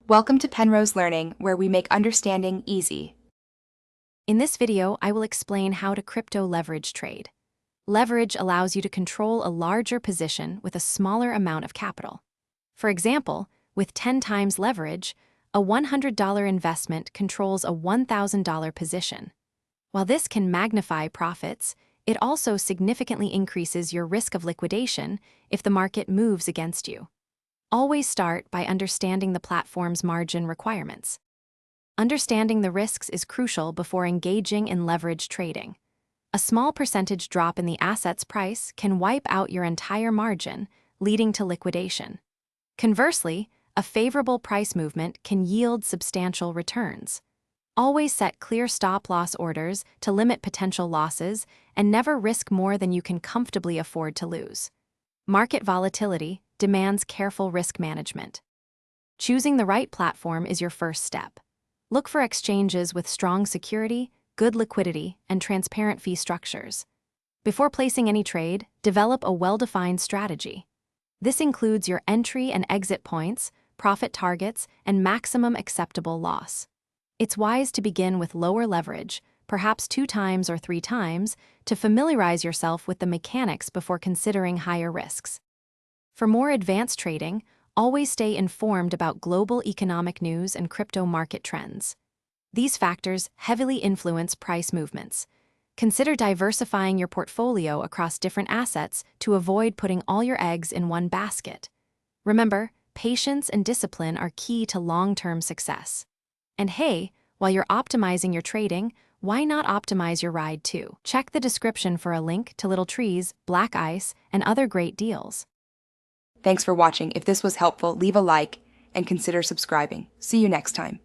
Welcome to Penrose Learning, where we make understanding easy. In this video, I will explain how to crypto leverage trade. Leverage allows you to control a larger position with a smaller amount of capital. For example, with 10 times leverage, a $100 investment controls a $1,000 position. While this can magnify profits, it also significantly increases your risk of liquidation if the market moves against you. Always start by understanding the platform's margin requirements. Understanding the risks is crucial before engaging in leverage trading. A small percentage drop in the asset's price can wipe out your entire margin, leading to liquidation. Conversely, a favorable price movement can yield substantial returns. Always set clear stop-loss orders to limit potential losses and never risk more than you can comfortably afford to lose. Market volatility demands careful risk management. Choosing the right platform is your first step. Look for exchanges with strong security, good liquidity, and transparent fee structures. Before placing any trade, develop a well-defined strategy. This includes your entry and exit points, profit targets, and maximum acceptable loss. It's wise to begin with lower leverage, perhaps 2 times or 3 times, to familiarize yourself with the mechanics before considering higher risks. For more advanced trading, always stay informed about global economic news and crypto market trends. These factors heavily influence price movements. Consider diversifying your portfolio across different assets to avoid putting all your eggs in one basket. Remember, patience and discipline are key to long-term success. And hey, while you're optimizing your trading, why not optimize your ride too? Check the description for a link to Little Trees, Black Ice, and other great deals. Thanks for watching. If this was helpful, leave a like and consider subscribing. See you next time.